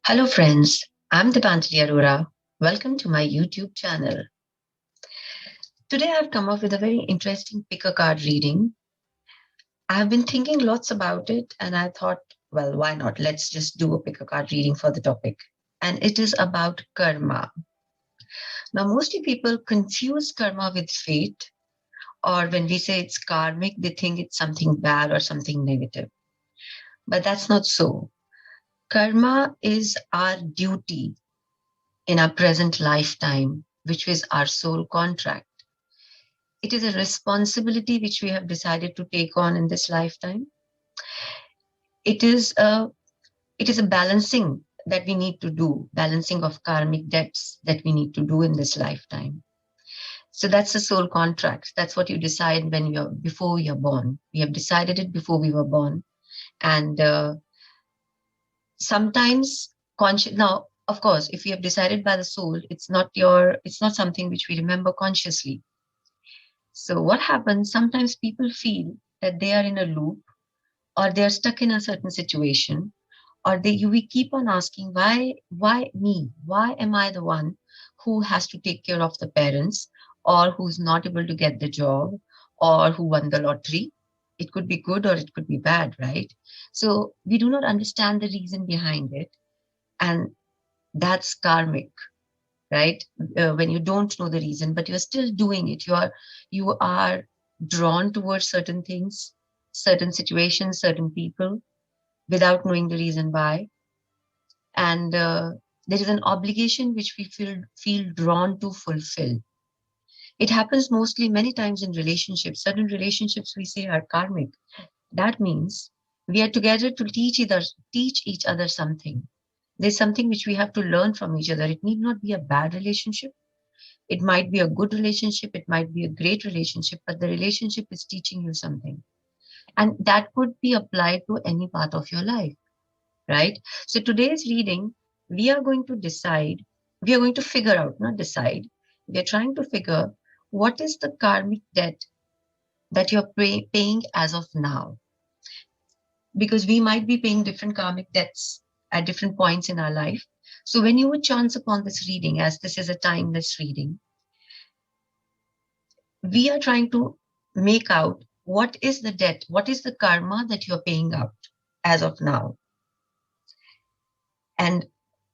Hello friends, I'm bdeepanjali. Welcome to my YouTube channel. Today I've come up with a very interesting pick a card reading. I've been thinking lots about it and I thought, well, why not? Let's just do a pick a card reading for the topic. And it is about karma. Now, mostly people confuse karma with fate, or when we say it's karmic, they think it's something bad or something negative. But that's not so. Karma is our duty in our present lifetime, which is our soul contract. It is a responsibility which we have decided to take on in this lifetime. It is a it is a balancing that we need to do, balancing of karmic debts that we need to do in this lifetime. So that's the soul contract. That's what you decide when you're before you're born. We have decided it before we were born, and sometimes conscious. Now, of course, if you have decided by the soul, it's not something which we remember consciously. So what happens? Sometimes people feel that they are in a loop or they're stuck in a certain situation, or we keep on asking, why me, why am I the one who has to take care of the parents, or who's not able to get the job, or who won the lottery? It could be good or it could be bad, right? So we do not understand the reason behind it, and that's karmic, right? When you don't know the reason but you're still doing it, you are drawn towards certain things, certain situations, certain people, without knowing the reason why. And there is an obligation which we feel drawn to fulfill. It happens mostly many times in relationships. Certain relationships we say are karmic. That means we are together to teach each other something. There's something which we have to learn from each other. It need not be a bad relationship. It might be a good relationship, it might be a great relationship, but the relationship is teaching you something. And that could be applied to any part of your life, right? So today's reading, we are going to decide, we are going to figure out, not decide, we are trying to figure what is the karmic debt that you're paying as of now. Because we might be paying different karmic debts at different points in our life. So when you would chance upon this reading, as this is a timeless reading, we are trying to make out what is the debt, what is the karma that you're paying out as of now. And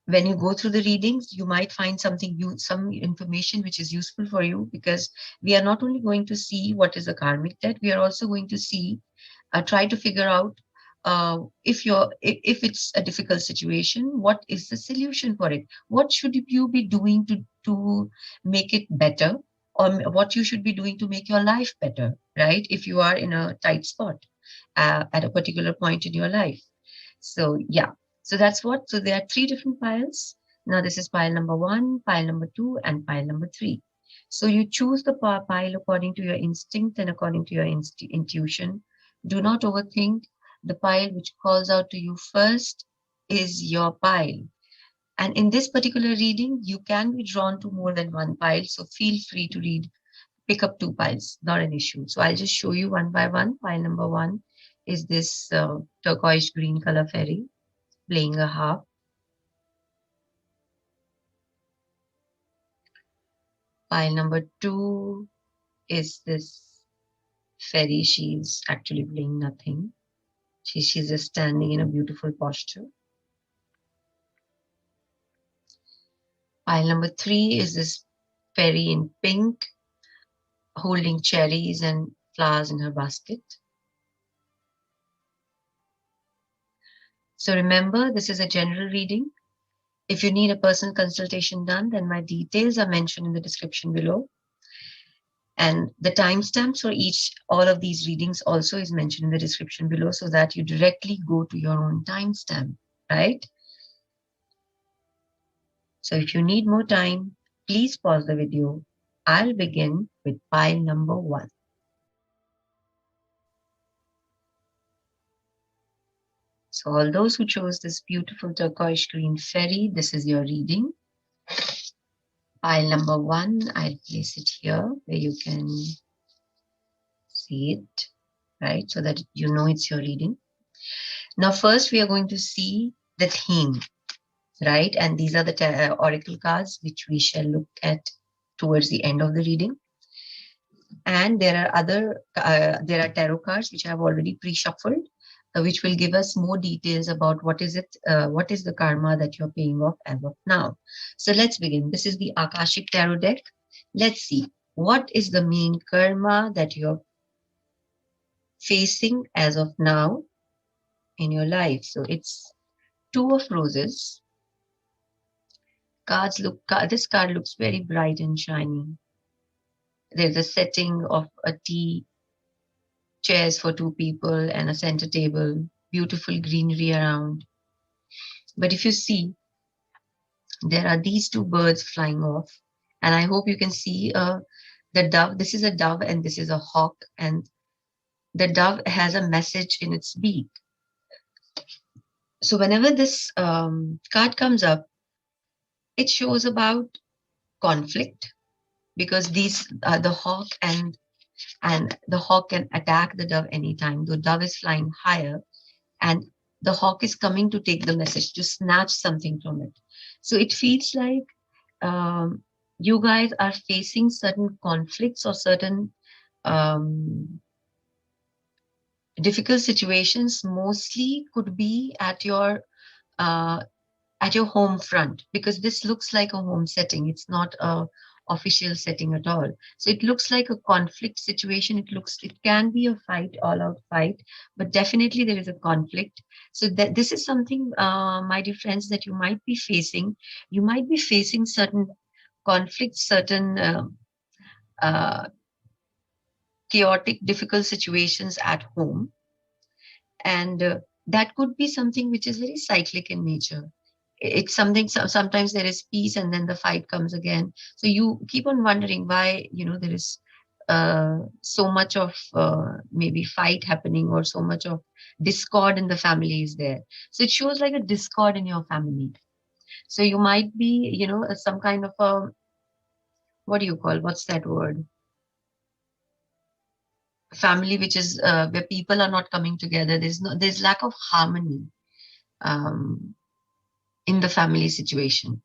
when you go through the readings, you might find some information which is useful for you, because we are not only going to see what is the karmic debt, we are also going to see, try to figure out, if it's a difficult situation, what is the solution for it? What should you be doing to make it better, or what you should be doing to make your life better, right? If you are in a tight spot at a particular point in your life. So yeah, so that's what. So there are three different piles. Now this is pile number one, pile number two, and pile number three. So you choose the pile according to your instinct and according to your intuition. Do not overthink. The pile which calls out to you first is your pile. And in this particular reading, you can be drawn to more than one pile. So feel free to pick up two piles, not an issue. So I'll just show you one by one. Pile number one is this turquoise green color fairy playing a harp. Pile number two is this fairy. She's actually playing nothing. She's just standing in a beautiful posture. Pile number three is this fairy in pink holding cherries and flowers in her basket. So remember, this is a general reading. If you need a personal consultation done, then my details are mentioned in the description below. And the timestamps for all of these readings also is mentioned in the description below, so that you directly go to your own timestamp, right? So if you need more time, please pause the video. I'll begin with pile number one. So all those who chose this beautiful turquoise green fairy, this is your reading. Pile number one, I'll place it here where you can see it, right? So that you know it's your reading. Now, first we are going to see the theme. right? And these are the oracle cards which we shall look at towards the end of the reading. And there are tarot cards which I have already pre-shuffled, which will give us more details about what is the karma that you're paying off as of now. So let's begin. This is the Akashic Tarot deck. Let's see what is the main karma that you're facing as of now in your life. So it's Two of Roses. This card looks very bright and shiny. There's a setting of a tea chairs for two people and a center table, beautiful greenery around. But if you see, there are these two birds flying off, and I hope you can see the dove. This is a dove and this is a hawk, and the dove has a message in its beak. So whenever this card comes up, it shows about conflict, because these the hawk and the hawk can attack the dove anytime. The dove is flying higher, and the hawk is coming to take the message, to snatch something from it. So it feels like um, you guys are facing certain conflicts or certain um, difficult situations. Mostly could be uh, at your home front, because this looks like a home setting. It's not a official setting at all. So it looks like a conflict situation. It can be a fight, all out fight, but definitely there is a conflict. So that this is something, my dear friends, that you might be facing. You might be facing certain conflicts, certain uh, chaotic, difficult situations at home, and that could be something which is very cyclic in nature. It's something, sometimes there is peace and then the fight comes again. So you keep on wondering why, there is so much of maybe fight happening, or so much of discord in the family is there. So it shows like a discord in your family. So you might be, some kind of a, what's that word, family which is where people are not coming together. There's lack of harmony um, in the family situation,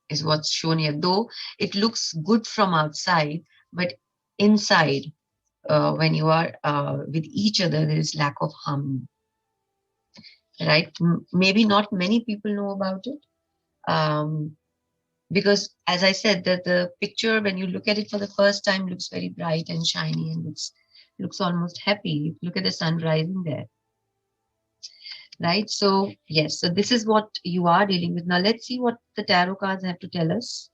is what's shown here. Though it looks good from outside, but inside, when you are with each other, there is lack of harmony, right? Maybe not many people know about it, um, because, as I said, that the picture, when you look at it for the first time, looks very bright and shiny and looks almost happy. Look at the sun rising there, right? So yes, so this is what you are dealing with. Now let's see what the tarot cards have to tell us.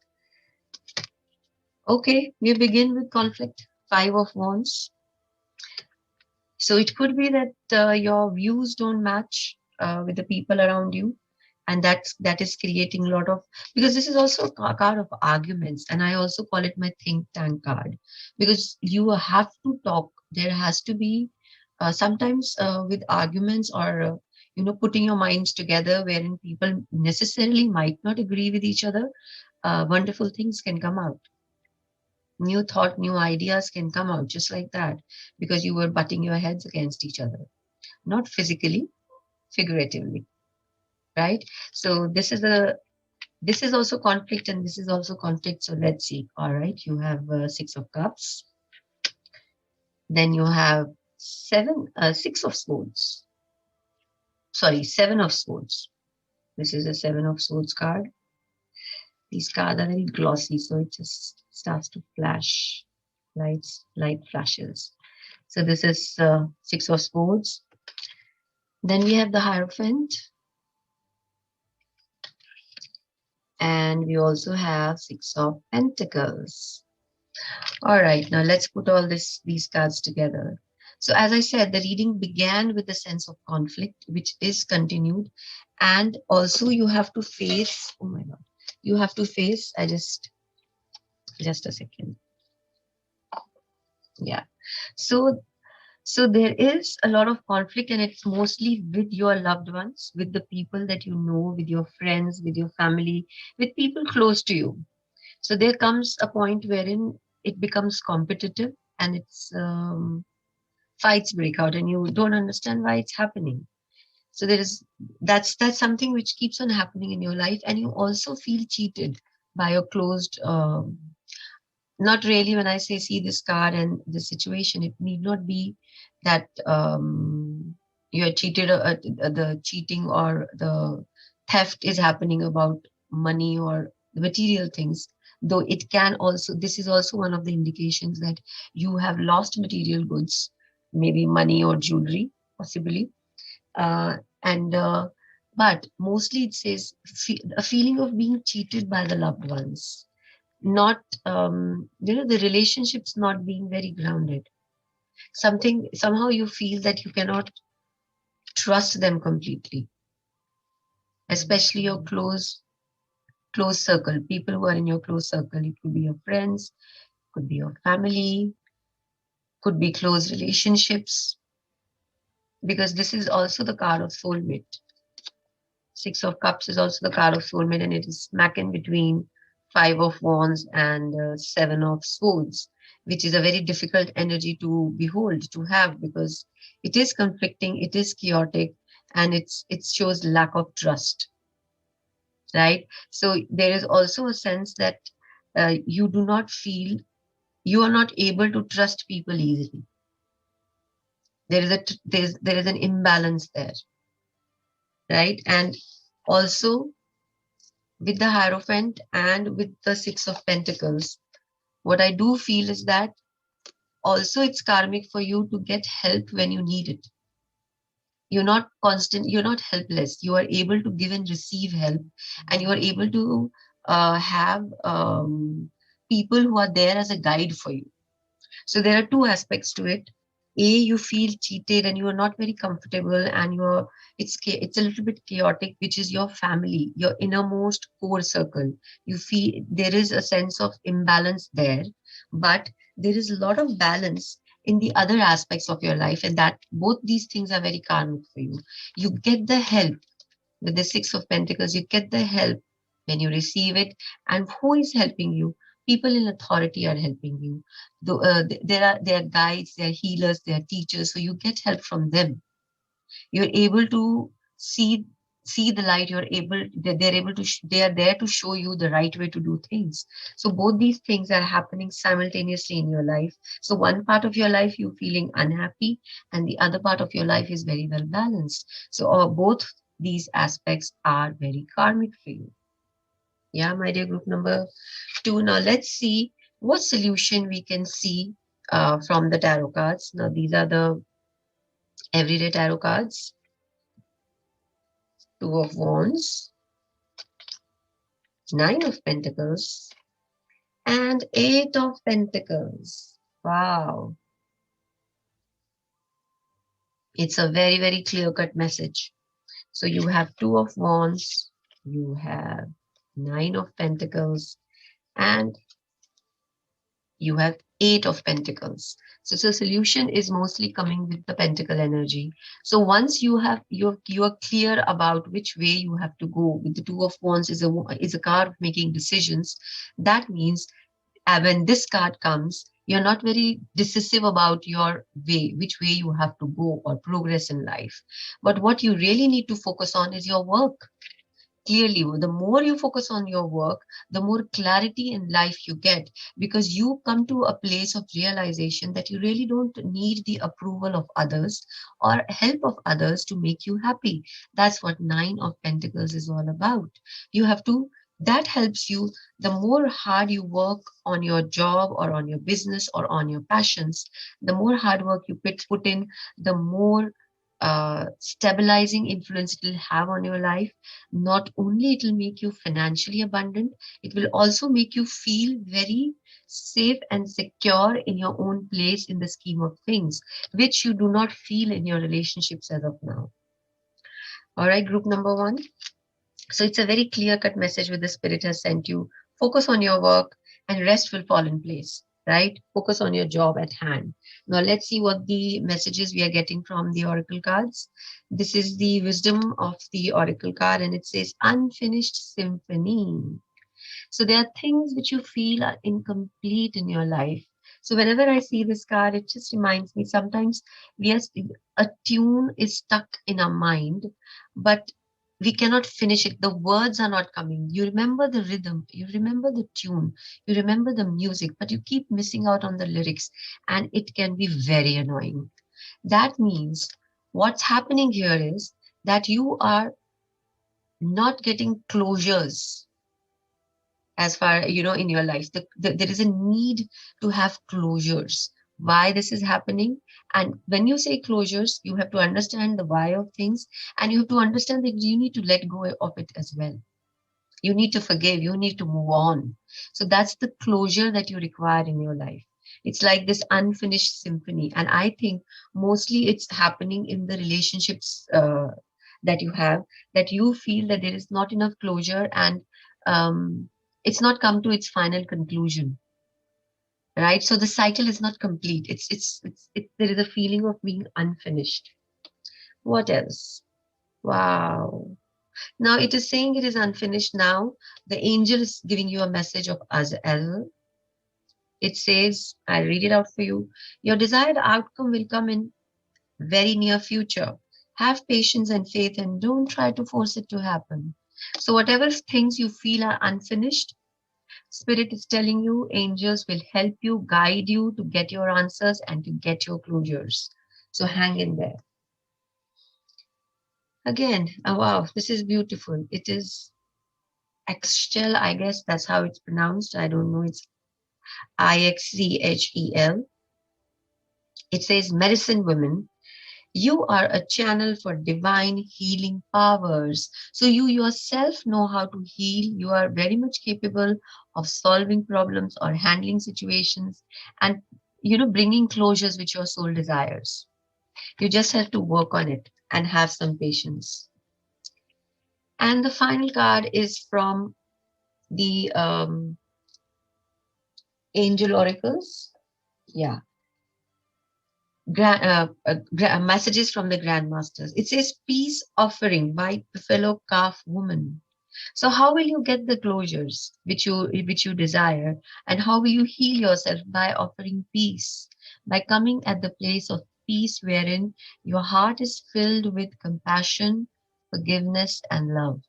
Okay, we begin with conflict. Five of Wands. So it could be that your views don't match with the people around you, and that is creating a lot of, because this is also a card of arguments, and I also call it my think tank card, because you have to talk. There has to be sometimes with arguments, or putting your minds together, wherein people necessarily might not agree with each other. Wonderful things can come out. New thought, new ideas can come out just like that, because you were butting your heads against each other, not physically, figuratively, right? So this is also conflict, and this is also conflict. So let's see. All right, you have Six of Cups, then you have Six of Swords. Sorry, Seven of Swords. This is a Seven of Swords card. These cards are very glossy, so it just starts to flash, light flashes. So this is Six of Swords. Then we have the Hierophant. And we also have Six of Pentacles. All right, now let's put all these cards together. So as I said, the reading began with a sense of conflict, which is continued. And also you have to face, oh my God, you have to face, just a second. Yeah. So there is a lot of conflict, and it's mostly with your loved ones, with the people that you know, with your friends, with your family, with people close to you. So there comes a point wherein it becomes competitive, and it's fights break out, and you don't understand why it's happening. So that's something which keeps on happening in your life, and you also feel cheated by your closed. Not really. When I say see this card and the situation, it need not be that you are cheated. The cheating or the theft is happening about money or the material things. Though it can also, this is also one of the indications that you have lost material goods, maybe money or jewelry, possibly and but mostly it says a feeling of being cheated by the loved ones, not the relationships not being very grounded. Something somehow you feel that you cannot trust them completely, especially your close circle, people who are in your close circle. It could be your friends, could be your family, could be close relationships, because this is also the card of soulmate. Six of Cups is also the card of soulmate, and it is smack in between Five of Wands and Seven of Swords, which is a very difficult energy to behold, to have, because it is conflicting, it is chaotic, and it shows lack of trust, right? So there is also a sense that you do not feel, you are not able to trust people easily. There is an imbalance there, right? And also with the Hierophant and with the Six of Pentacles, what I do feel is that also it's karmic for you to get help when you need it. You're not constant, you're not helpless. You are able to give and receive help, and you are able to have people who are there as a guide for you. So there are two aspects to it. A, you feel cheated and you are not very comfortable, and you're it's a little bit chaotic, which is your family, your innermost core circle. You feel there is a sense of imbalance there, but there is a lot of balance in the other aspects of your life, and that both these things are very karmic for you. You get the help with the Six of Pentacles, you get the help when you receive it. And who is helping you? People in authority are helping you. There are guides, there are healers, there are teachers. So you get help from them. You're able to see the light. They're able to they are there to show you the right way to do things. So both these things are happening simultaneously in your life. So one part of your life you feeling unhappy, and the other part of your life is very well balanced. So both these aspects are very karmic for you. Yeah, my dear group number 2. Now let's see what solution we can see from the tarot cards. Now these are the everyday tarot cards. Two of Wands, Nine of Pentacles, and Eight of Pentacles. Wow. It's a very, very clear-cut message. So you have Two of Wands, you have Nine of Pentacles, and you have Eight of Pentacles. So the solution is mostly coming with the pentacle energy. So once you are clear about which way you have to go, with the Two of Wands is a card of making decisions. That means when this card comes, you're not very decisive about your way, which way you have to go or progress in life. But what you really need to focus on is your work. Clearly, the more you focus on your work, the more clarity in life you get, because you come to a place of realization that you really don't need the approval of others or help of others to make you happy. That's what Nine of Pentacles is all about. You have to, that helps you. The more hard you work on your job or on your business or on your passions, the more hard work you put in, the more stabilizing influence it will have on your life. Not only it will make you financially abundant, it will also make you feel very safe and secure in your own place in the scheme of things, which you do not feel in your relationships as of now. All right, group number 1. So it's a very clear cut message which the spirit has sent you. Focus on your work and rest will fall in place, right? Focus on your job at hand. Now let's see what the messages we are getting from the oracle cards. This is the wisdom of the oracle card, and it says unfinished symphony. So there are things which you feel are incomplete in your life. So whenever I see this card, it just reminds me sometimes we are, a tune is stuck in our mind, but we cannot finish it. The words are not coming. You remember the rhythm, you remember the tune, you remember the music, but you keep missing out on the lyrics, and it can be very annoying. That means what's happening here is that you are not getting closures as far in your life. There is a need to have closures, why this is happening. And when you say closures, you have to understand the why of things, and you have to understand that you need to let go of it as well. You need to forgive, you need to move on. So that's the closure that you require in your life. It's like this unfinished symphony, and I think mostly it's happening in the relationships that you have, that you feel that there is not enough closure, and um, it's not come to its final conclusion, right? So the cycle is not complete. There is a feeling of being unfinished. What else? Wow. Now it is saying it is unfinished now. The angel is giving you a message of Azazel. It says, I'll read it out for you. Your desired outcome will come in very near future. Have patience and faith, and don't try to force it to happen. So whatever things you feel are unfinished, Spirit is telling you, angels will help you, guide you to get your answers and to get your closures. So hang in there. Again, oh wow, this is beautiful. It is Ixchel, I guess that's how it's pronounced. I don't know. It's Ixchel. It says, medicine women, you are a channel for divine healing powers. So you yourself know how to heal. You are very much capable of solving problems or handling situations, and bringing closures which your soul desires. You just have to work on it and have some patience. And the final card is from the angel oracles. Yeah. Messages from the grandmasters. It says peace offering by fellow calf woman. So how will you get the closures which you desire, and how will you heal yourself? By offering peace, by coming at the place of peace wherein your heart is filled with compassion, forgiveness, and love.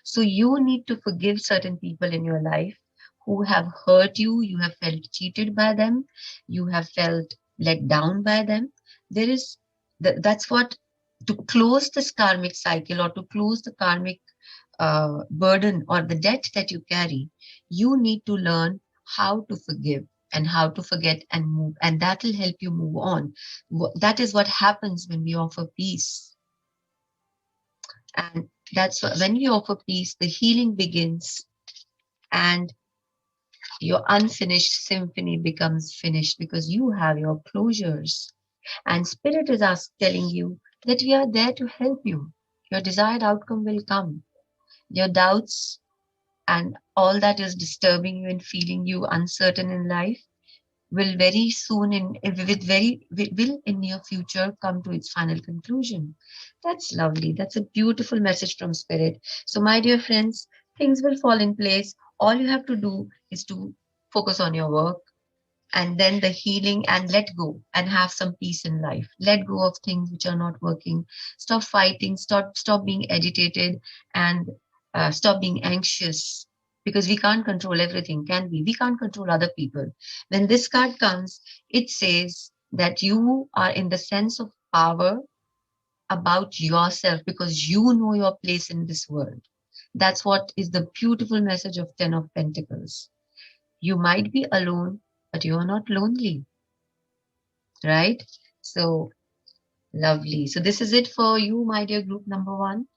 So you need to forgive certain people in your life who have hurt you, you have felt cheated by them, you have felt let down by them. There is that's what, to close this karmic cycle, or to close the karmic burden or the debt that you carry, you need to learn how to forgive and how to forget and move, and that will help you move on. That is what happens when we offer peace. And when you offer peace, the healing begins, and your unfinished symphony becomes finished because you have your closures. And Spirit is telling you that we are there to help you. Your desired outcome will come. Your doubts and all that is disturbing you and feeling you uncertain in life will very soon will in near future come to its final conclusion. That's lovely. That's a beautiful message from Spirit. So my dear friends, things will fall in place. All you have to do is to focus on your work, and then the healing, and let go and have some peace in life. Let go of things which are not working. Stop fighting, stop being agitated, and stop being anxious, because we can't control everything, can we? We can't control other people. When this card comes, it says that you are in the sense of power about yourself, because you know your place in this world. That's what is the beautiful message of 10 of Pentacles. You might be alone, but you are not lonely, right? So lovely. So this is it for you, my dear group number one.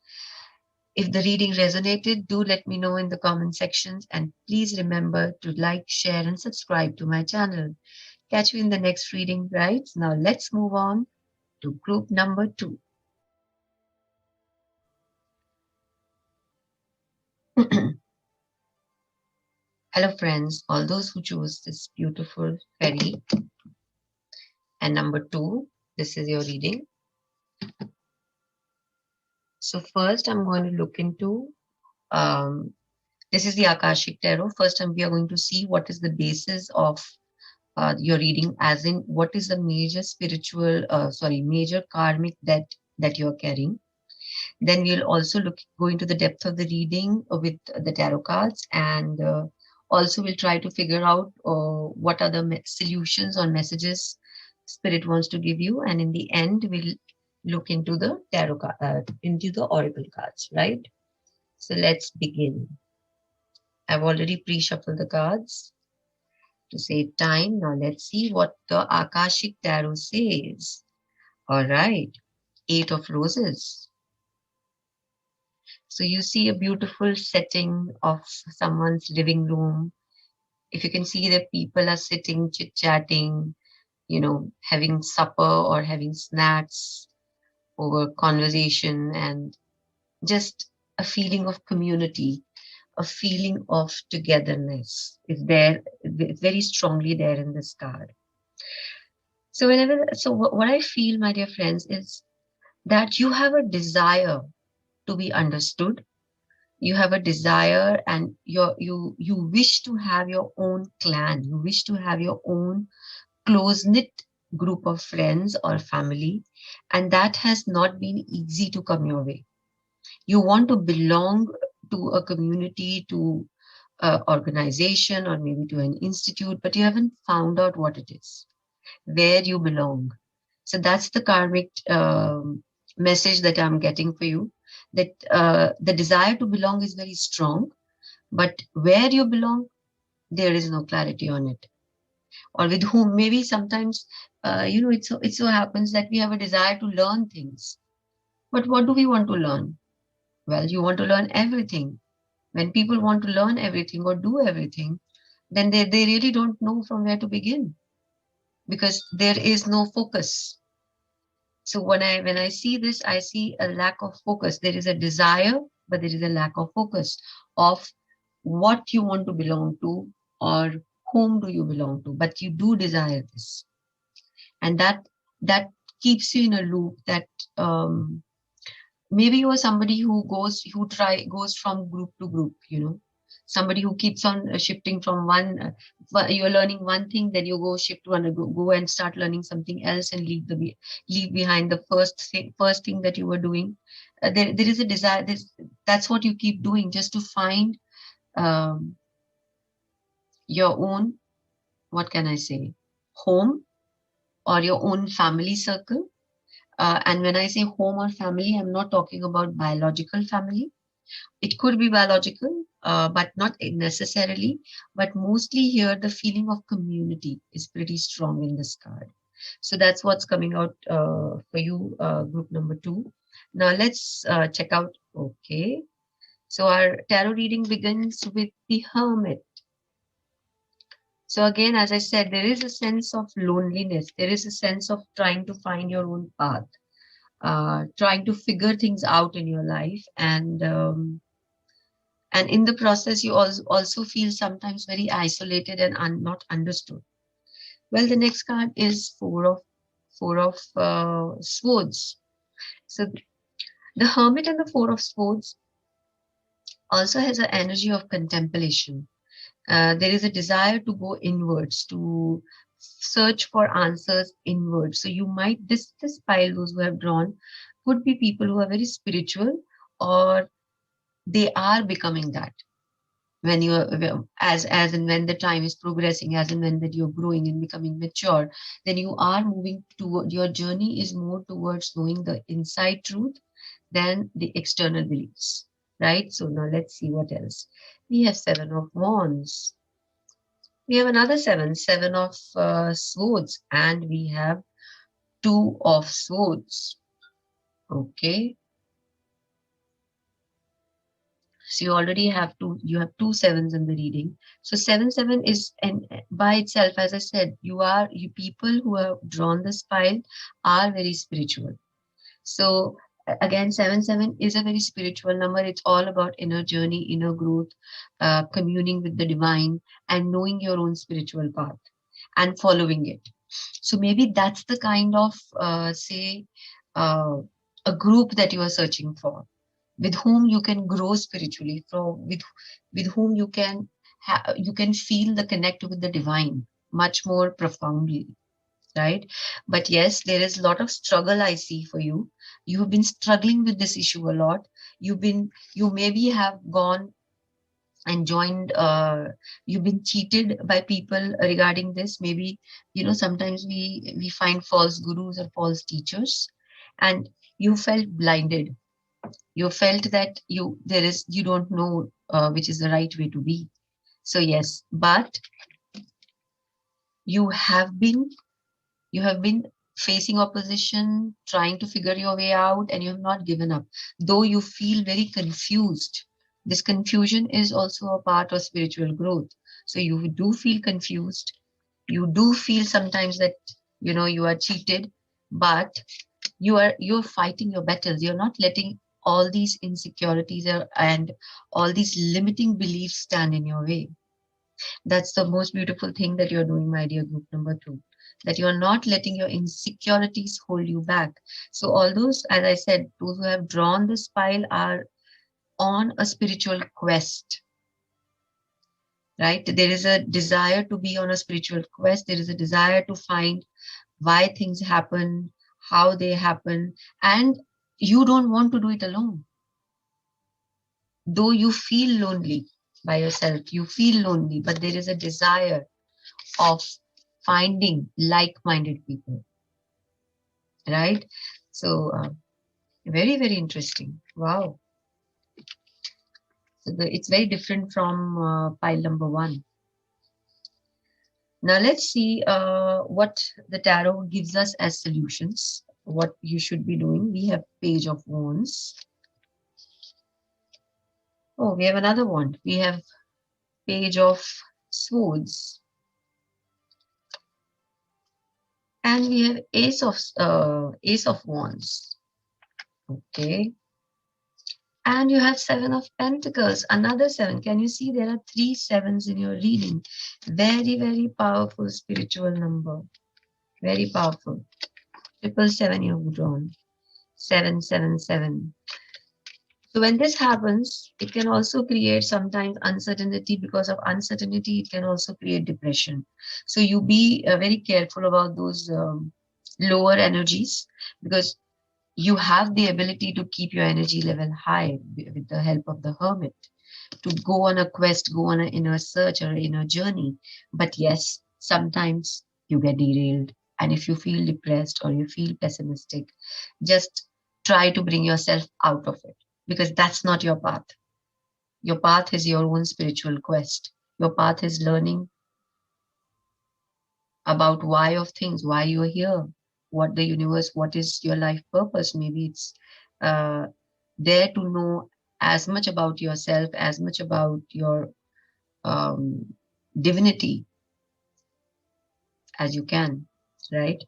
If the reading resonated, do let me know in the comment sections, and please remember to like, share, and subscribe to my channel. Catch you in the next reading, right? Now let's move on to group number two. Hello, friends, all those who chose this beautiful fairy. And number two, this is your reading. So first, I'm going to look into this is the Akashic Tarot. First, we are going to see what is the basis of your reading, as in what is the major major karmic that you're carrying. Then we'll also go into the depth of the reading with the tarot cards, and also we'll try to figure out what are the solutions or messages spirit wants to give you. And in the end, we'll look into the into the oracle cards, right? So let's begin. I've already pre-shuffled the cards to save time. Now let's see what the Akashic Tarot says. All right, Eight of Roses. So you see a beautiful setting of someone's living room. If you can see that people are sitting, chit-chatting, having supper or having snacks over conversation, and just a feeling of community, a feeling of togetherness is there. It's very strongly there in this card. So what I feel, my dear friends, is that you have a desire to be understood. You have a desire, and you wish to have your own clan. You wish to have your own close knit group of friends or family, and that has not been easy to come your way. You want to belong to a community, to an organization, or maybe to an institute, but you haven't found out what it is, where you belong. So that's the karmic message that I'm getting for you, that the desire to belong is very strong, but where you belong, there is no clarity on it. Or with whom, maybe sometimes, it so happens that we have a desire to learn things. But what do we want to learn? Well, you want to learn everything. When people want to learn everything or do everything, then they really don't know from where to begin, because there is no focus. So when I see this, I see a lack of focus. There is a desire, but there is a lack of focus of what you want to belong to, or whom do you belong to. But you do desire this, and that keeps you in a loop. That maybe you are somebody who goes from group to group. Somebody who keeps on shifting from one. You're learning one thing, then you go shift to another, go and start learning something else, and leave behind the first thing that you were doing. There is a desire. That's what you keep doing, just to find um, your own, what can I say, home, or your own family circle. And when I say home or family, I'm not talking about biological family. It could be biological, but not necessarily. But mostly here, the feeling of community is pretty strong in this card. So that's what's coming out for you, group number 2. Now let's check out. Okay. So our tarot reading begins with the Hermit. So again, as I said, there is a sense of loneliness. There is a sense of trying to find your own path, trying to figure things out in your life, and in the process you also feel sometimes very isolated and not understood. Well, the next card is four of swords. So the Hermit and the Four of Swords also has an energy of contemplation. There is a desire to go inwards, to search for answers inwards. So you might, this pile, those who have drawn, could be people who are very spiritual, or they are becoming that. When you are, as and when the time is progressing, as and when that you're growing and becoming mature, then you are moving toward, your journey is more towards knowing the inside truth than the external beliefs, right? So now let's see what else. We have Seven of Wands. We have another seven of swords, and we have Two of Swords. Okay. So you already have two sevens in the reading. So 7 7 is, and by itself, as I said, you people who have drawn this pile are very spiritual. So again, 7 7 is a very spiritual number. It's all about inner journey, inner growth, communing with the divine, and knowing your own spiritual path and following it. So maybe that's the kind of say a group that you are searching for, with whom you can grow spiritually, with whom you can feel the connect with the divine. much more profoundly, right? But yes, there is a lot of struggle I see for you. You have been struggling with this issue a lot. You maybe have gone and joined, you've been cheated by people regarding this. Maybe, sometimes we find false gurus or false teachers, and you felt blinded. You felt that you don't know which is the right way to be. So yes, but you have been you have been facing opposition, trying to figure your way out, and you have not given up, though you feel very confused. This confusion is also a part of spiritual growth. So you do feel confused. You do feel sometimes that you are cheated, but you're fighting your battles. You're not letting all these insecurities and all these limiting beliefs stand in your way. That's the most beautiful thing that you're doing, my dear group number 2, that you're not letting your insecurities hold you back. So all those, as I said, those who have drawn this pile are on a spiritual quest, right? There is a desire to be on a spiritual quest. There is a desire to find why things happen, how they happen, and you don't want to do it alone. Though you feel lonely by yourself, you feel lonely, but there is a desire of finding like-minded people, right? So very, very interesting. Wow. So it's very different from pile number 1. Now let's see what the tarot gives us as solutions, what you should be doing. We have Page of Wands. Oh, we have another one. We have Page of Swords. And we have Ace of Wands. Okay. And you have 7 of Pentacles, another 7. Can you see there are 3 sevens in your reading? Very, very powerful spiritual number. Very powerful. 777 you've drawn. 777. So when this happens, it can also create sometimes uncertainty. Because of uncertainty, it can also create depression. So you be very careful about those lower energies, because you have the ability to keep your energy level high with the help of the hermit, to go on a quest, go on an inner search or inner journey. But yes, sometimes you get derailed. And if you feel depressed or you feel pessimistic, just try to bring yourself out of it, because that's not your path. Your path is your own spiritual quest. Your path is learning about why of things, why you're here, what the universe, what is your life purpose. Maybe it's uh, there to know as much about yourself, as much about your um, divinity as you can, right?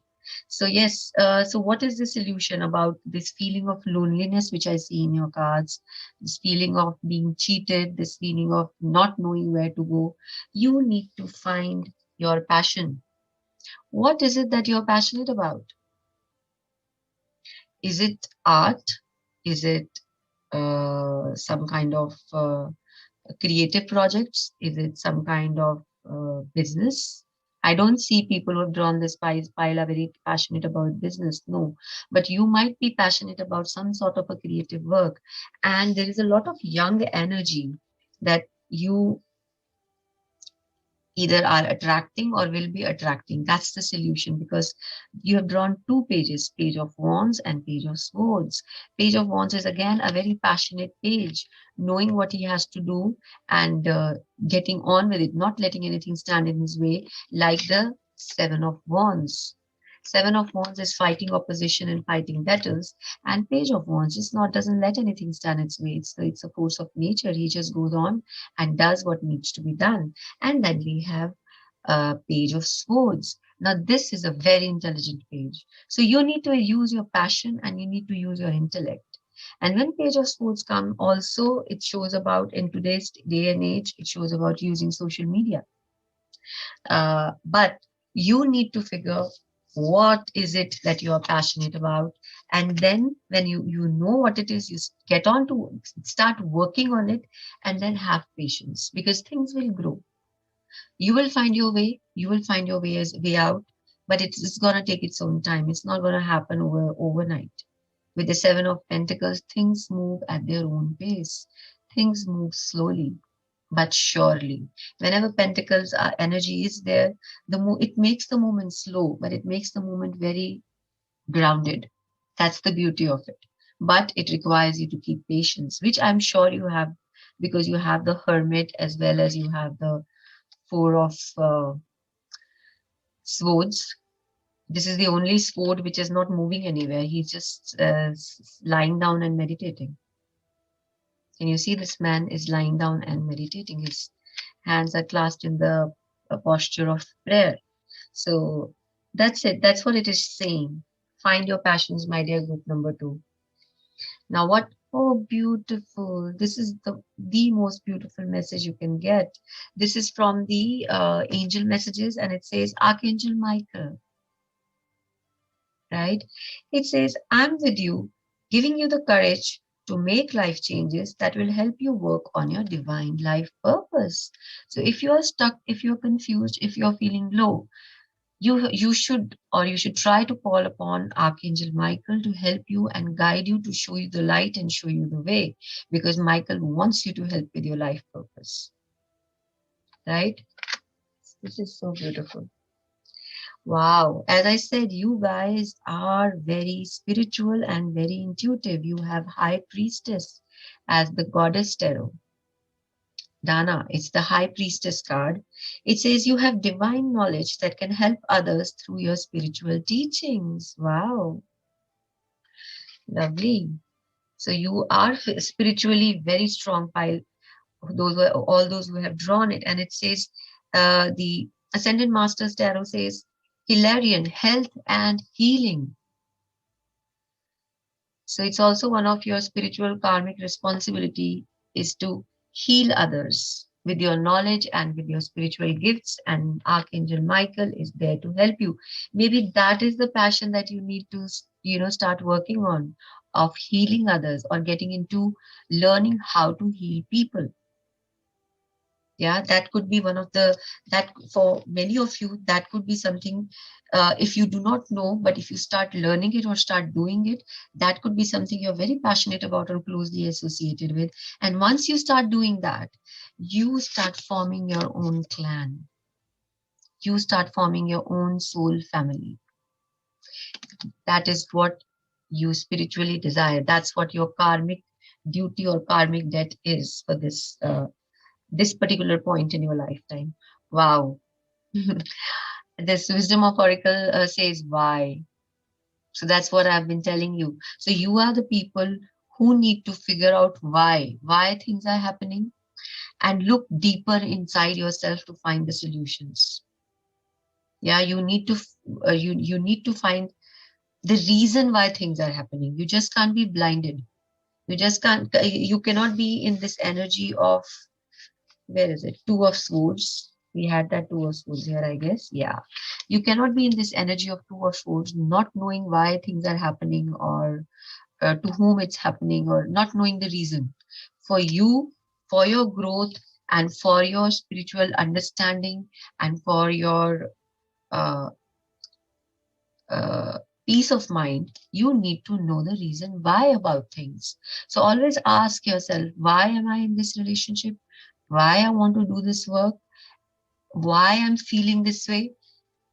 So yes, so what is the solution about this feeling of loneliness which I see in your cards, this feeling of being cheated, this feeling of not knowing where to go? You need to find your passion. What is it that you're passionate about? Is it art? Is it some kind of creative projects? Is it some kind of business? I don't see people who have drawn this pile are very passionate about business. No, but you might be passionate about some sort of a creative work. And there is a lot of young energy that you either are attracting or will be attracting. That's the solution, because you have drawn 2 pages, Page of Wands and Page of Swords. Page of Wands is again a very passionate page, knowing what he has to do and getting on with it, not letting anything stand in his way, like the 7 of Wands. 7 of Wands is fighting opposition and fighting battles, and Page of Wands is not, doesn't let anything stand its way. It's a force of nature. He just goes on and does what needs to be done. And then we have a Page of Swords. Now, this is a very intelligent page. So you need to use your passion and you need to use your intellect. And when Page of Swords come, also it shows about, in today's day and age, it shows about using social media. But you need to figure what is it that you are passionate about, and then when you know what it is, you get on to start working on it, and then have patience, because things will grow. You will find your way. You will find your way out, but it's gonna take its own time. It's not gonna happen overnight. With the Seven of Pentacles, things move at their own pace. Things move slowly but surely. Whenever Pentacles energy is there, it makes the moment slow, but it makes the moment very grounded. That's the beauty of it. But it requires you to keep patience, which I'm sure you have, because you have the Hermit as well as you have the Four of Swords. This is the only sword which is not moving anywhere. He's just lying down and meditating. And you see, this man is lying down and meditating. His hands are clasped in the posture of prayer. So that's it. That's what it is saying. Find your passions, my dear group number 2. Now, what? Oh, beautiful. This is the most beautiful message you can get. This is from the angel messages, and it says, Archangel Michael, right? It says, I'm with you, giving you the courage to make life changes that will help you work on your divine life purpose. So if you are stuck, if you're confused, if you're feeling low, you should try to call upon Archangel Michael to help you and guide you, to show you the light and show you the way, because Michael wants you to help with your life purpose, right? This is so beautiful. Wow. As I said, you guys are very spiritual and very intuitive. You have High Priestess as the Goddess Tarot. Dana, it's the High Priestess card. It says you have divine knowledge that can help others through your spiritual teachings. Wow. Lovely. So you are spiritually very strong, pile. All those who have drawn it, and it says the Ascended Masters Tarot says Hilarion, health and healing. So it's also one of your spiritual karmic responsibility is to heal others with your knowledge and with your spiritual gifts, and Archangel Michael is there to help you. Maybe that is the passion that you need to start working on, of healing others or getting into learning how to heal people. Yeah, that could be one of the, that for many of you, that could be something, if you do not know, but if you start learning it or start doing it, that could be something you're very passionate about or closely associated with. And once you start doing that, you start forming your own clan. You start forming your own soul family. That is what you spiritually desire. That's what your karmic duty or karmic debt is for this particular point in your lifetime. Wow. This wisdom of oracle says why. So that's what I've been telling you. So you are the people who need to figure out why things are happening, and look deeper inside yourself to find the solutions. Yeah, you need to find the reason why things are happening. You just can't be blinded. You cannot be in this energy of, where is it? Two of Swords. We had that Two of Swords here, I guess. Yeah. You cannot be in this energy of Two of Swords, not knowing why things are happening, or to whom it's happening, or not knowing the reason. For you, for your growth, and for your spiritual understanding, and for your uh, uh, peace of mind, you need to know the reason why about things. So always ask yourself, why am I in this relationship? Why I want to do this work? Why I'm feeling this way?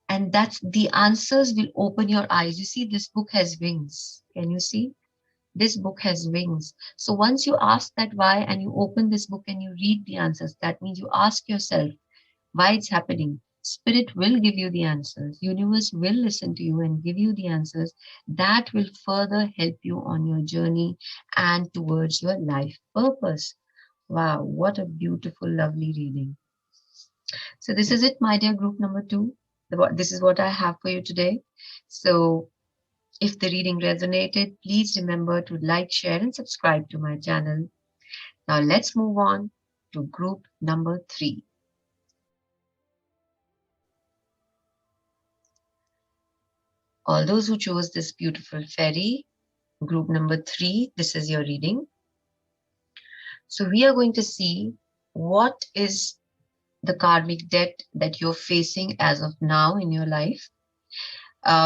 And that's the answers will open your eyes. You see, this book has wings. Can you see? This book has wings. So once you ask that why and you open this book and you read the answers, that means you ask yourself why it's happening. Spirit will give you the answers. Universe will listen to you and give you the answers that will further help you on your journey and towards your life purpose. Wow, what a beautiful, lovely reading. So this is it, my dear group number 2. This is what I have for you today. So if the reading resonated, please remember to like, share, and subscribe to my channel. Now let's move on to group number 3. All those who chose this beautiful fairy, group number 3, this is your reading. So we are going to see what is the karmic debt that you're facing as of now in your life.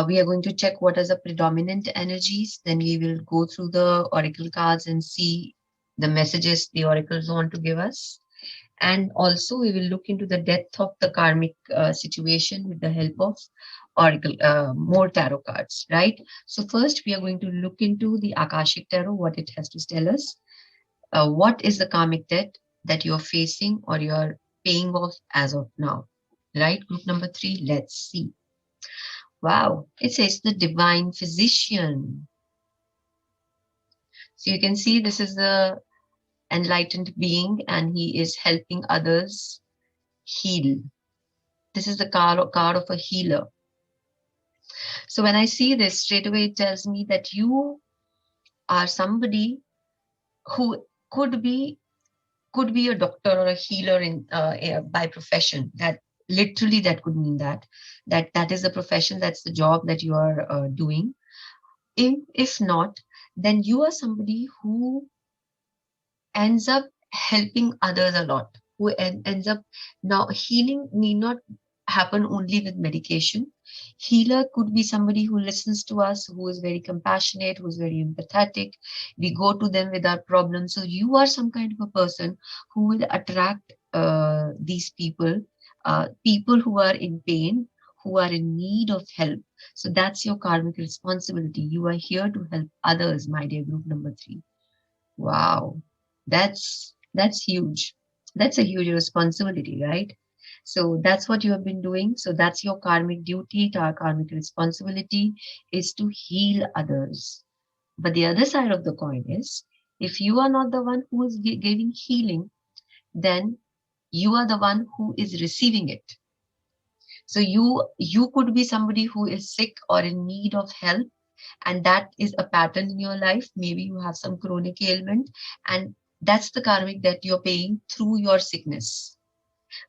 We are going to check what are the predominant energies. Then we will go through the oracle cards and see the messages the oracles want to give us. And also, we will look into the depth of the karmic situation with the help of oracle, more tarot cards, right? So, first, we are going to look into the Akashic Tarot, what it has to tell us. What is the karmic debt that you're facing or you're paying off as of now, right? Group number 3, let's see. Wow, it says the divine physician. So you can see this is the enlightened being and he is helping others heal. This is the card of a healer. So when I see this, straight away it tells me that you are somebody who could be a doctor or a healer in by profession. That literally that could mean that is the profession, that's the job that you are doing. If not, then you are somebody who ends up helping others a lot, who ends up, now healing need not happen only with medication. Healer could be somebody who listens to us, who is very compassionate, who is very empathetic. We go to them with our problems. So you are some kind of a person who will attract these people, people who are in pain, who are in need of help. So that's your karmic responsibility. You are here to help others, my dear group number 3. Wow, that's huge. That's a huge responsibility, right? So that's what you have been doing. So that's your karmic duty, our karmic responsibility is to heal others. But the other side of the coin is, if you are not the one who is giving healing, then you are the one who is receiving it. So you could be somebody who is sick or in need of help, and that is a pattern in your life. Maybe you have some chronic ailment, and that's the karmic that you're paying through your sickness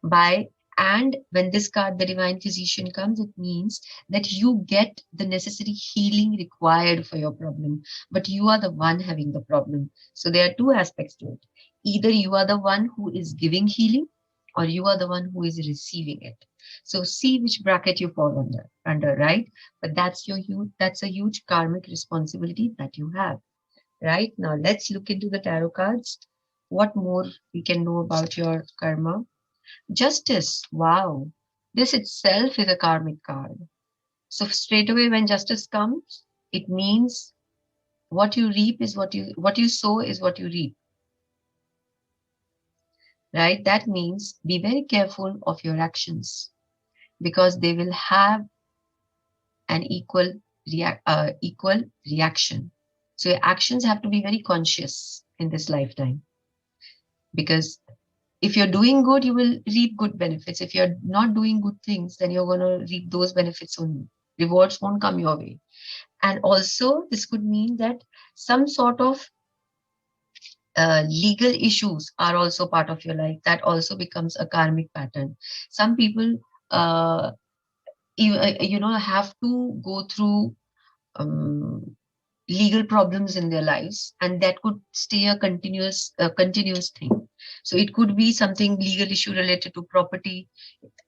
by. And when this card, the divine physician, comes, it means that you get the necessary healing required for your problem, but you are the one having the problem. So there are two aspects to it. Either you are the one who is giving healing, or you are the one who is receiving it. So see which bracket you fall under, right? But that's a huge karmic responsibility that you have. Right now, let's look into the tarot cards. What more we can know about your karma? Justice. Wow. This itself is a karmic card. So straight away when justice comes, it means what you reap is what you sow is what you reap. Right? That means be very careful of your actions because they will have an equal reaction. So your actions have to be very conscious in this lifetime, because if you're doing good, you will reap good benefits. If you're not doing good things, then you're going to reap those benefits only. Rewards won't come your way. And also, this could mean that some sort of legal issues are also part of your life. That also becomes a karmic pattern. Some people, have to go through um, legal problems in their lives, and that could stay a continuous thing. So it could be something legal issue related to property,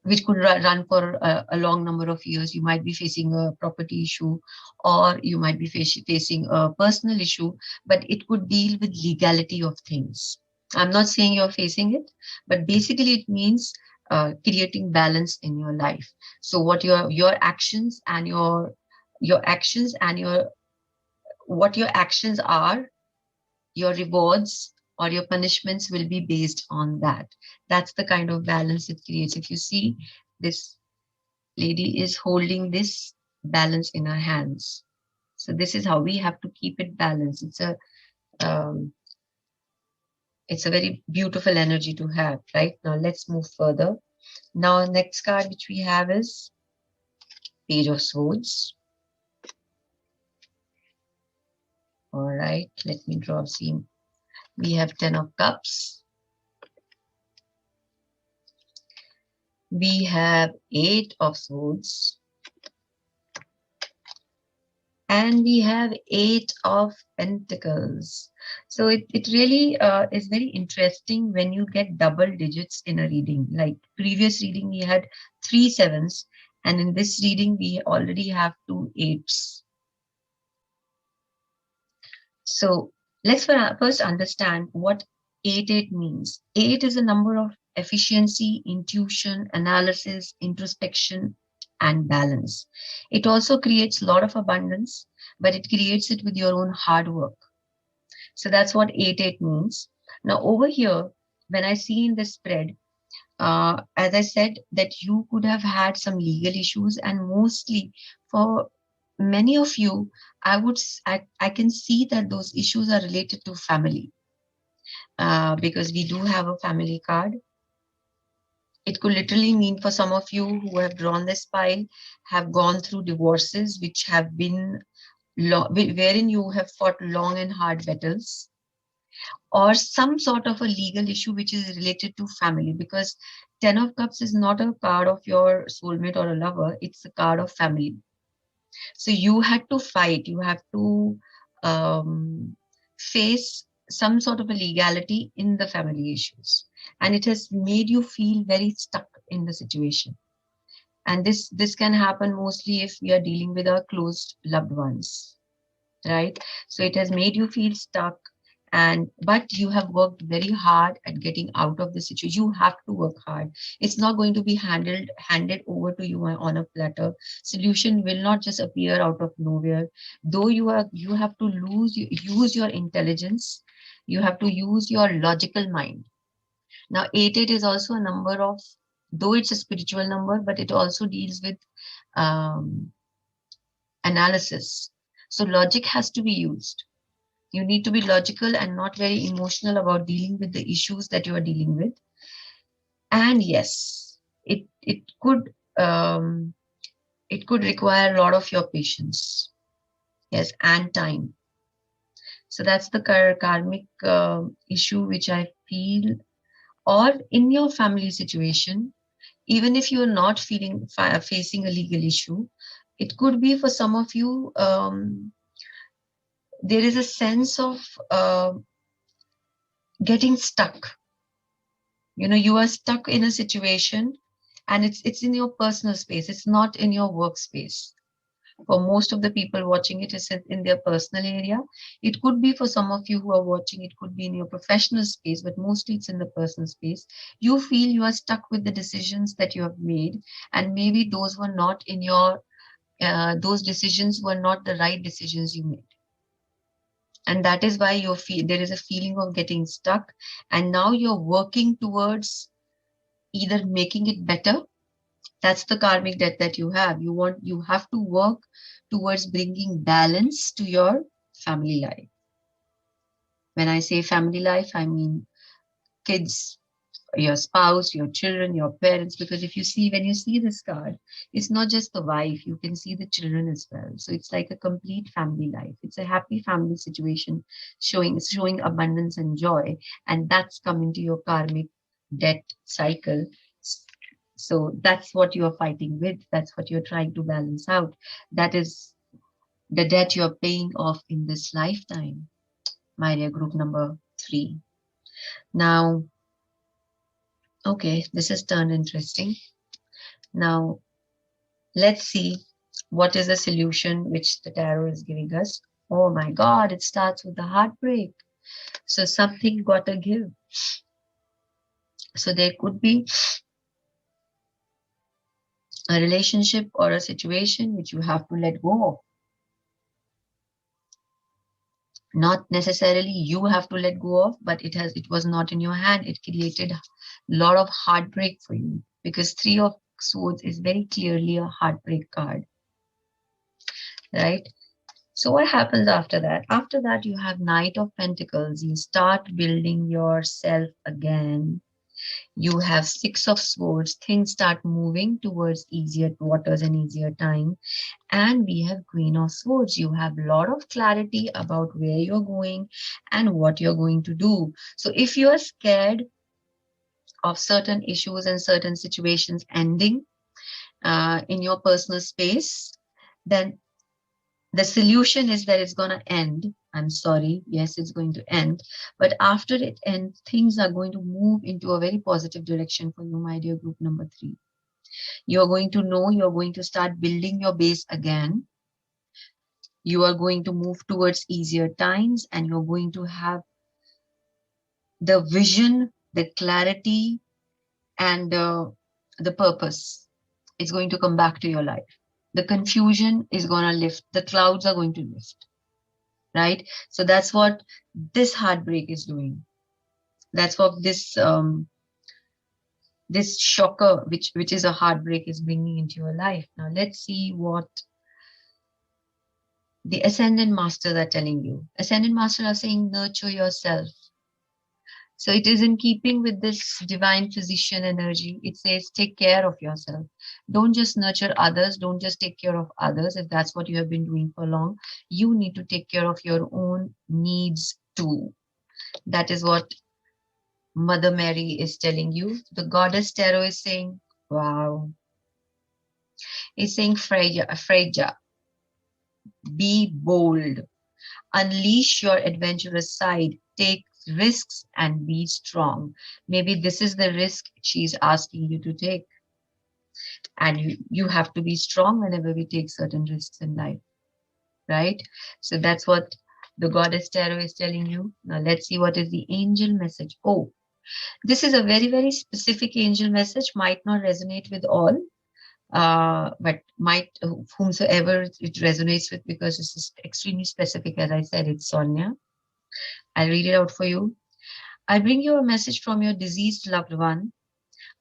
which could run for a long number of years. You might be facing a property issue, or you might be facing a personal issue, but it could deal with legality of things. I'm not saying you're facing it, but basically it means creating balance in your life. So what your actions and your actions and your what your actions are, your rewards or your punishments will be based on that. That's the kind of balance it creates. If you see, this lady is holding this balance in her hands. So this is how we have to keep it balanced. Um, it's a very beautiful energy to have. Right now, let's move further. Now, next card which we have is Page of Swords. All right, let me draw. See, we have 10 of Cups. We have 8 of Swords. And we have 8 of Pentacles. So it really is very interesting when you get double digits in a reading. Like previous reading, we had 3 sevens, and in this reading, we already have 2 8s. So let's first understand what 8 8 means. 8 is a number of efficiency, intuition, analysis, introspection, and balance. It also creates a lot of abundance, but it creates it with your own hard work. So that's what 8 8 means. Now, over here, when I see in the spread, as I said, that you could have had some legal issues, and mostly for many of you, I can see that those issues are related to family, because we do have a family card. It could literally mean for some of you who have drawn this pile have gone through divorces, which have been wherein you have fought long and hard battles, or some sort of a legal issue which is related to family, because 10 of cups is not a card of your soulmate or a lover, it's a card of family. So you had to fight, you have to face some sort of a legality in the family issues, and it has made you feel very stuck in the situation. And this can happen mostly if we are dealing with our close loved ones, right? So it has made you feel stuck, and but you have worked very hard at getting out of the situation. You have to work hard. It's not going to be handed over to you on a platter. Solution will not just appear out of nowhere. Though you have to use your intelligence, you have to use your logical mind. Now 8 8 is also a number of, though it's a spiritual number, but it also deals with um, analysis. So logic has to be used. You need to be logical and not very emotional about dealing with the issues that you are dealing with. And yes, um, it could require a lot of your patience. Yes, and time. So that's the karmic issue which I feel. Or in your family situation, even if you're not facing a legal issue, it could be for some of you. There is a sense of getting stuck. You are stuck in a situation, and it's in your personal space, it's not in your workspace. For most of the people watching it is in their personal area. It could be for some of you who are watching, it could be in your professional space, but mostly it's in the personal space. You feel you are stuck with the decisions that you have made, and maybe those decisions were not the right decisions you made, and that is why there is a feeling of getting stuck. And now you're working towards either making it better. That's the karmic debt that you have. You have to work towards bringing balance to your family life. When I say family life, I mean kids, your spouse, your children, your parents. Because when you see this card, it's not just the wife, you can see the children as well. So it's like a complete family life. It's a happy family situation, showing abundance and joy. And that's coming to your karmic debt cycle. So that's what you're fighting with. That's what you're trying to balance out. That is the debt you're paying off in this lifetime, my dear group number 3. Now, okay, this has turned interesting. Now, let's see what is the solution which the tarot is giving us. Oh my God, it starts with the heartbreak. So something got to give. So there could be a relationship or a situation which you have to let go of. Not necessarily you have to let go of, but it was not in your hand. It created a lot of heartbreak for you, because 3 of Swords is very clearly a heartbreak card, right? So what happens after that? After that, you have Knight of Pentacles. You start building yourself again. You have 6 of Swords. Things start moving towards easier waters and easier time. And we have Queen of Swords. You have a lot of clarity about where you're going and what you're going to do. So if you are scared of certain issues and certain situations ending in your personal space, then The solution is that it's going to end. I'm sorry. Yes, it's going to end. But after it ends, things are going to move into a very positive direction for you, my dear group number 3. You're going to know, you're going to start building your base again. You are going to move towards easier times, and you're going to have the vision, the clarity, and the purpose. It's going to come back to your life. The confusion is going to lift. The clouds are going to lift, right? So that's what this heartbreak is doing. That's what this shocker, which is a heartbreak, is bringing into your life. Now let's see what the ascendant masters are telling you. Ascendant masters are saying nurture yourself. So it is in keeping with this divine physician energy. It says take care of yourself. Don't just nurture others. Don't just take care of others if that's what you have been doing for long. You need to take care of your own needs too. That is what Mother Mary is telling you. The goddess tarot is saying, wow. It's saying, Freya, be bold. Unleash your adventurous side. Take risks and be strong. Maybe this is the risk she's asking you to take. And you have to be strong whenever we take certain risks in life, right? So that's what the goddess tarot is telling you. Now let's see what is the angel message. Oh, this is a very, very specific angel message, might not resonate with all, but might, whomsoever it resonates with, because this is extremely specific. As I said, it's Sonia. I'll read it out for you. I bring you a message from your deceased loved one.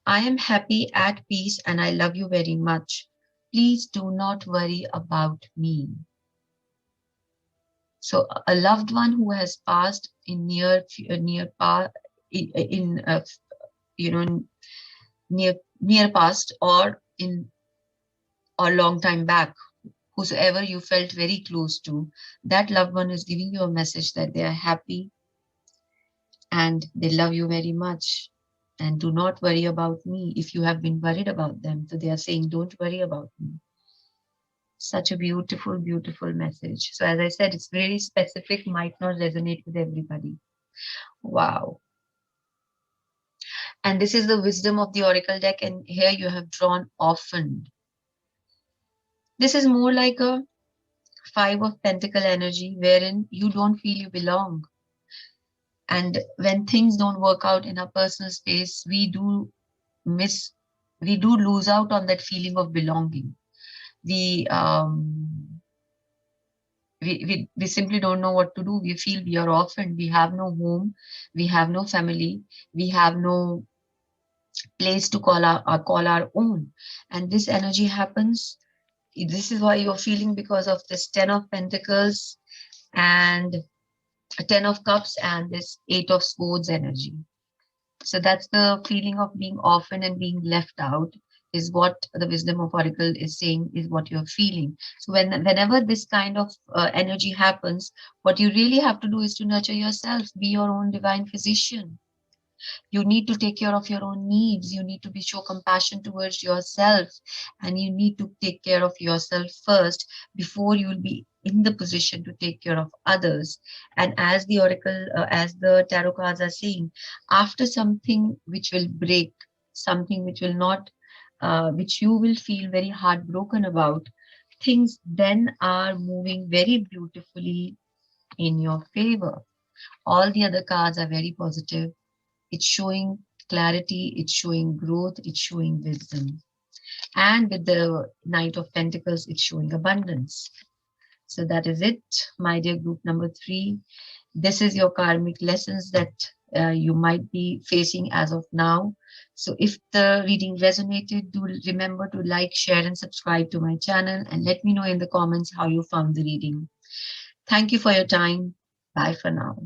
I am happy, at peace, and I love you very much. Please do not worry about me. So a loved one who has passed in near past, in you know, near past, or in a long time back, whosoever you felt very close to, that loved one is giving you a message that they are happy and they love you very much. And do not worry about me if you have been worried about them. So they are saying, don't worry about me. Such a beautiful, beautiful message. So as I said, it's very specific, might not resonate with everybody. Wow. And this is the wisdom of the Oracle deck. And here you have drawn often. This is more like a 5 of Pentacle energy, wherein you don't feel you belong. And when things don't work out in our personal space, we do lose out on that feeling of belonging. We simply don't know what to do. We feel we are orphaned. We have no home. We have no family. We have no place to call our own. And this energy happens. This is why you're feeling, because of this 10 of Pentacles and 10 of Cups and this 8 of Swords energy. So that's the feeling of being orphaned and being left out, is what the wisdom of Oracle is saying, is what you're feeling. So whenever this kind of energy happens, what you really have to do is to nurture yourself, be your own divine physician. You need to take care of your own needs. You need to show compassion towards yourself, and you need to take care of yourself first before you will be in the position to take care of others. And as the Oracle, as the tarot cards are saying, after something which will break, something which will not, which you will feel very heartbroken about, things then are moving very beautifully in your favor. All the other cards are very positive. It's showing clarity, it's showing growth, it's showing wisdom. And with the Knight of Pentacles, it's showing abundance. So that is it, my dear group number 3. This is your karmic lessons that you might be facing as of now. So if the reading resonated, do remember to like, share, and subscribe to my channel, and let me know in the comments how you found the reading. Thank you for your time. Bye for now.